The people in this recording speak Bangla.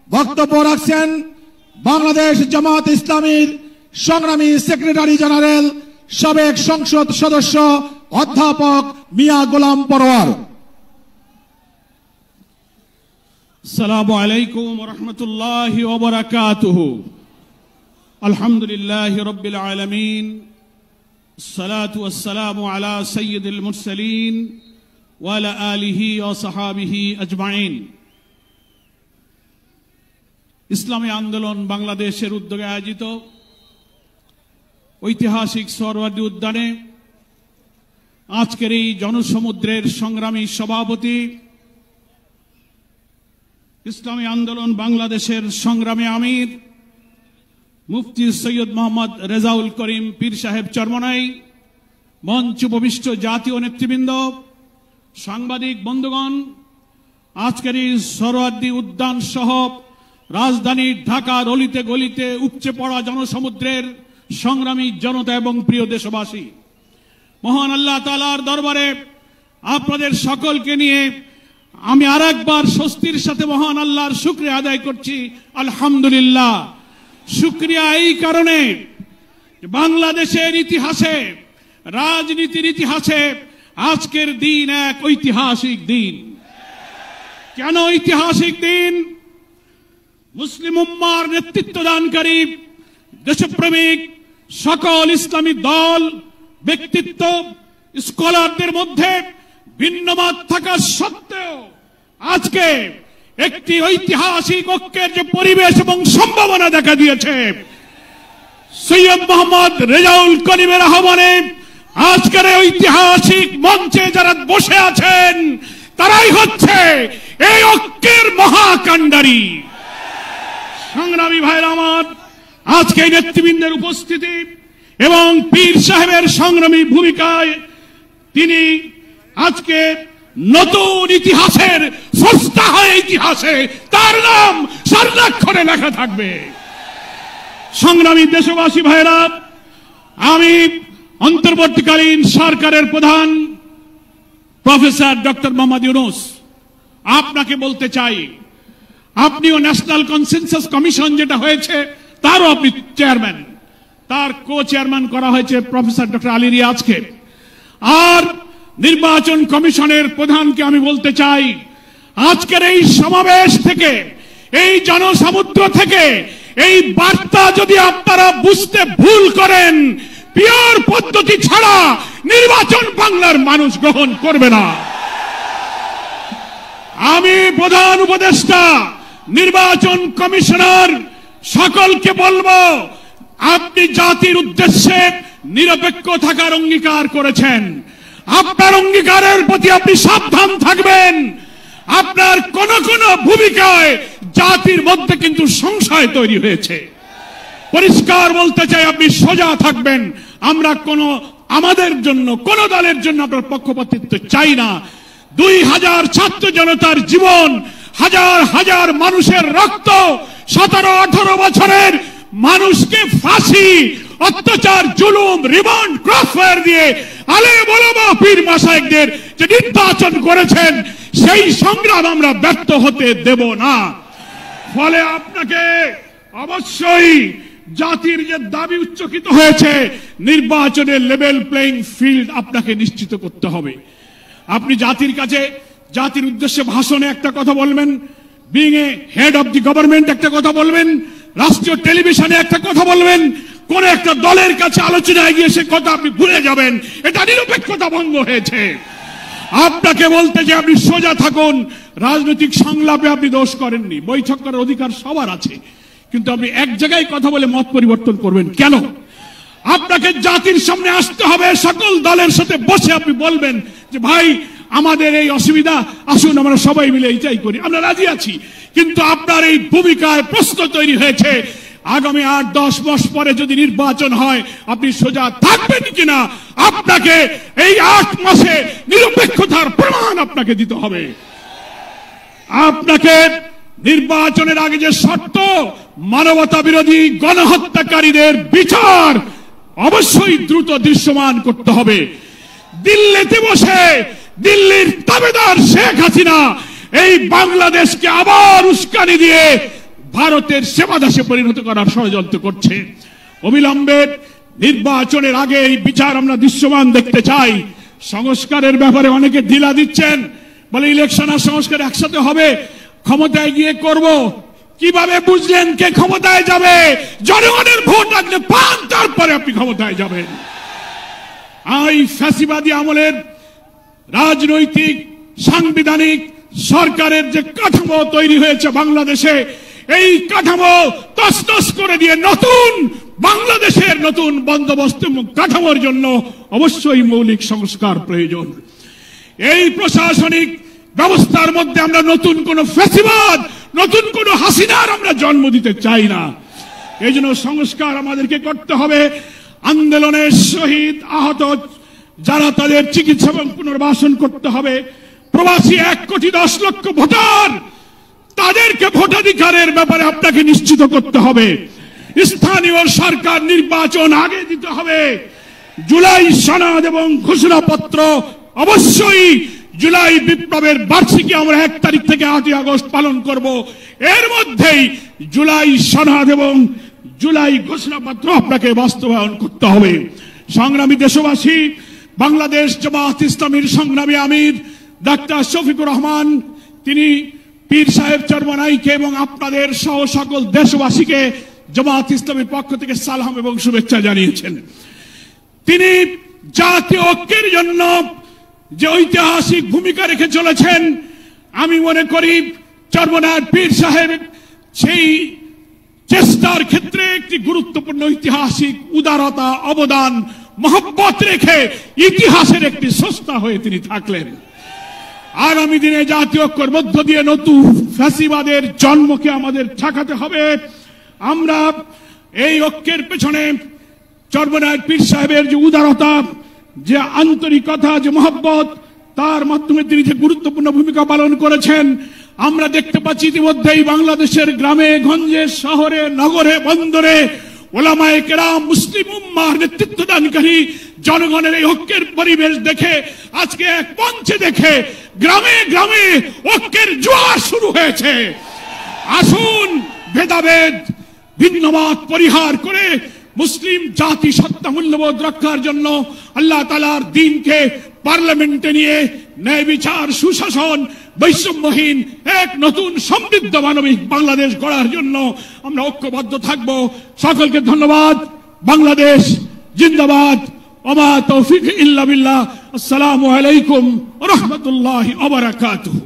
বক্তব্য রাখছেন বাংলাদেশ জামাত ইসলামীর সংগ্রামী সেক্রেটারি জেনারেল সাবেক সংসদ সদস্য অধ্যাপক মিয়া গোলাম পরোয়ার। আসসালামু আলাইকুম ওয়া রাহমাতুল্লাহি ওয়া বারাকাতুহু। আলহামদুলিল্লাহি রাব্বিল আলামিন, আসসালাতু ওয়াসসালামু আলা সাইয়্যিদিল মুরসালিন ওয়া আলা আলিহি ওয়া সাহাবিহি আজমাইন। ইসলামী আন্দোলন বাংলাদেশের উদ্যোগে আয়োজিত ঐতিহাসিক সোহরাওয়ার্দী উদ্যানে আজকের এই জনসমুদ্রের সংগ্রামী সভাপতি, ইসলামী আন্দোলন বাংলাদেশের সংগ্রামী আমির মুফতি সৈয়দ মোহাম্মদ রেজাউল করিম পীর সাহেব চরমনাই, মঞ্চ উপবিষ্ট জাতীয় নেতৃবৃন্দ, সাংবাদিক বন্ধুগণ, আজকের এই সোহরাওয়ার্দী উদ্যান সহ রাজধানীর ঢাকার অলিতে গলিতে উপচে পড়া জনসমুদ্রের সংগ্রামী জনতা এবং প্রিয় দেশবাসী, মহান আল্লাহ তাআলার দরবারে আপনাদের সকলকে নিয়ে আমি আরেকবার স্বস্তির সাথে মহান আল্লাহর শুকরিয়া আদায় করছি। আলহামদুলিল্লাহ। শুকরিয়া এই কারণে, বাংলাদেশের ইতিহাসে, রাজনীতির ইতিহাসে আজকের দিন এক ঐতিহাসিক দিন। কেন ঐতিহাসিক দিন? মুসলিম উম্মার নেতৃত্ব দানকারী দেশপ্রেমিক সকল ইসলামী দল, ব্যক্তিত্ব, স্কলারদের মধ্যে ভিন্নমত থাকা সত্ত্বেও আজকে একটি ঐতিহাসিক ঐক্যের যে পরিবেশ এবং সম্ভাবনা দেখা দিয়েছে, সৈয়দ মোহাম্মদ রেজাউল করিমের আহ্বানে আজকের ঐতিহাসিক মঞ্চে যারা বসে আছেন তারাই হচ্ছে এই ঐক্যের মহাকাণ্ডারী। সংগ্রামী ভাইরা আমার, আজকে নেতৃবৃন্দের উপস্থিতি এবং পীর সাহেবের সংগ্রামী ভূমিকায় তিনি আজকে নতুন ইতিহাসের স্রষ্টা হয়ে ইতিহাসে তার নাম স্বর্ণাক্ষরে লেখা থাকবে। সংগ্রামী দেশবাসী ভাইরা, আমি অন্তর্বর্তীকালীন সরকারের প্রধান প্রফেসর ডক্টর মোহাম্মদ ইউনূস আপনাকে বলতে চাই, আপনিও ন্যাশনাল কনসেনসাস কমিশন যেটা হয়েছে তারও আপনি চেয়ারম্যান, তার কো চেয়ারম্যান করা হয়েছে প্রফেসর ডক্টর আলী রিয়াজকে। আর নির্বাচন কমিশনের প্রধানকে আমি বলতে চাই, আজকের এই সমাবেশ থেকে, এই জনসমুদ্র থেকে এই বার্তা যদি আপনারা বুঝতে ভুল করেন, পিওর পদ্ধতি ছাড়া নির্বাচন বাংলার মানুষ গ্রহণ করবে না। আমি প্রধান উপদেষ্টা, নির্বাচন কমিশনার সকলকে বলবো, আপনি জাতির উদ্দেশ্যে নিরপেক্ষ থাকার অঙ্গীকার করেছেন। আপনার অঙ্গীকারের প্রতি আপনি সাবধান থাকবেন। আপনার কোন কোন ভূমিকায় জাতির মধ্যে কিন্তু সংশয় তৈরি হয়েছে। পরিষ্কার বলতে চাই, আপনি সোজা থাকবেন। আমরা আমাদের জন্য, কোন দলের জন্য আপনার পক্ষপাতিত্ব চাই না। 2000 ছাত্র জনতার জীবন, হাজার হাজার মানুষের রক্ত, 17-18 বছরের মানুষকে ফাঁসি, অত্যাচার, জুলুম, রিমান্ড, ক্রসফায়ার দিয়ে আলেম ওলামা পীর মাশায়েখদের যে নির্বাচন করেছেন, সেই সংগ্রাম আমরা ব্যর্থ হতে দেব না। ফলে আপনাকে অবশ্যই জাতির যে দাবি উচ্চকিত হয়েছে, নির্বাচনের লেভেল প্লেইং ফিল্ড আপনাকে নিশ্চিত করতে হবে। আপনি জাতির কাছে, জাতির উদ্দেশ্যে ভাষণে একটা কথা বলবেন, being a head of the government একটা কথা বলবেন, রাষ্ট্রীয় টেলিভিশনে একটা কথা বলবেন, কোন একটা দলের কাছে আলোচনায় গিয়ে সে কথা আপনি ভুলে যাবেন, এটা নিরপেক্ষতা ভঙ্গ হয়েছে। আপনাকে বলতে যে আপনি সোজা থাকুন। রাজনৈতিক সংলাপে আপনি দোষ করেননি, বৈঠক করার অধিকার সবার আছে, কিন্তু আপনি এক জায়গায় কথা বলে মত পরিবর্তন করবেন কেন? আপনাকে জাতির সামনে আসতে হবে, সকল দলের সাথে বসে আপনি বলবেন যে ভাই আমাদের এই অসুবিধা, আসুন আমরা সবাই মিলে এইটাই করি, আমরা রাজি আছি। কিন্তু আপনার এই ভূমিকায় প্রশ্ন তৈরি হয়েছে, আগামী 8-10 মাস পরে যদি নির্বাচন হয় আপনি সোজা থাকবেন কিনা, আপনাকে এই 8 মাসে নিরপেক্ষতার প্রমাণ আপনাকে দিতে হবে। আপনাকে নির্বাচনের আগে যে শর্ত, মানবতা বিরোধী গণহত্যাকারীদের বিচার অবশ্যই দ্রুত দৃশ্যমান করতে হবে। দিল্লিতে বসে দিল্লির তাবেদার শেখ হাসিনা এই বাংলাদেশকে আবার উস্কানি দিয়ে ভারতের সেবাদাসে পরিণত করার ষড়যন্ত্র করছে। অবিলম্বে নির্বাচনের আগে এই বিচার আমরা দৃশ্যমান দেখতে চাই। সংস্কারের ব্যাপারে অনেকে ঢিলা দিচ্ছেন, বলে ইলেকশন আর সংস্কার একসাথে হবে, ক্ষমতায় গিয়ে করব। কিভাবে বুঝলেন কে ক্ষমতায় যাবে? জনগণের ভোট আপনি পান, তারপরে আপনি ক্ষমতায় যাবেন। এই ফ্যাসিবাদী আমলের রাজনৈতিক সাংবিধানিক সরকারের যে কাঠামো তৈরি হয়েছে বাংলাদেশে, এই কাঠামো তছনছ করে দিয়ে নতুন বাংলাদেশের নতুন বন্দোবস্ত কাঠামোর জন্য অবশ্যই মৌলিক সংস্কার প্রয়োজন। এই প্রশাসনিক ব্যবস্থার মধ্যে আমরা নতুন কোন ফ্যাসিবাদ, নতুন কোন হাসিনার আমরা জন্ম দিতে চাই না। এই জন্য সংস্কার আমাদেরকে করতে হবে। আন্দোলনের শহীদ আহত যারা, তাদের চিকিৎসা এবং পুনর্বাসন করতে হবে। প্রবাসী 1,10,00,000 ভোটার, তাদেরকে ভোটাধিকারের ব্যাপারে আপনাকে নিশ্চিত করতে হবে। স্থানীয় সরকার নির্বাচন আগে দিতে হবে। জুলাই সনদ এবং ঘোষণাপত্র অবশ্যই, জুলাই বিপ্লবের বার্ষিকী আমরা 1 তারিখ থেকে 8 আগস্ট পালন করব। এর মধ্যেই জুলাই সনদ এবং জুলাই ঘোষণাপত্র আপনাকে বাস্তবায়ন করতে হবে। সংগ্রামী দেশবাসী, বাংলাদেশ জামাত ইসলামীর সংগ্রামী আমির ডাক্তার শফিকুর রহমান, তিনি পীর সাহেব চরমনাইকে এবং আপনাদের সহ সকল দেশবাসীকে জামাত ইসলামীর পক্ষ থেকে সালাম এবং শুভেচ্ছা জানিয়েছেন। তিনি জাতীয় ঐক্যের জন্য যে ঐতিহাসিক ভূমিকা রেখে চলেছেন, আমি মনে করি চরমনাই পীর সাহেব সেই চেষ্টার ক্ষেত্রে একটি গুরুত্বপূর্ণ ঐতিহাসিক উদারতা, অবদান, মহব্বত রেখে ইতিহাসের একটি স্রষ্টা হয়ে তিনি থাকলেন। আগামী দিনে জাতীয় ঐক্যের মধ্য দিয়ে নতুন ফ্যাসিবাদের জন্মকে আমাদের ঠেকাতে হবে। আমরা এই ঐক্যের পেছনে চরমনাই পীর সাহেবের যে উদারতা, যে আন্তরিকতা, যে মহব্বত, তার মাধ্যমে তিনি যে গুরুত্বপূর্ণ ভূমিকা পালন করেছেন, আমরা দেখতে পাচ্ছি ইতিমধ্যেই বাংলাদেশের গ্রামে গঞ্জে, শহরে, নগরে, বন্দরে ওলামায়ে কেরাম, মুসলিম উম্মাহর নেতৃত্বদানকারী জনগণের এই ঐক্যের পরিবেশ দেখে, আজকে এক মঞ্চে দেখে গ্রামে গ্রামে ঐক্যের জোয়ার শুরু হয়েছে। আসুন ভেদাভেদ, ভিন্নমত পরিহার করে মুসলিম জাতি সত্তা মূল্যবোধ রক্ষার জন্য আল্লাহ তাআলার দ্বীনকে পার্লামেন্টে নিয়ে ন্যায় বিচার, সুশাসন, বৈষম্যহীন এক নতুন সমৃদ্ধ মানবিক বাংলাদেশ গড়ার জন্য আমরা ঐক্যবদ্ধ থাকব। সকলকে ধন্যবাদ। বাংলাদেশ জিন্দাবাদ। ওমা তৌফিক ইল্লা বিল্লাহ। আসসালামু আলাইকুম ওয়া রাহমাতুল্লাহি ওয়া বারাকাতুহু।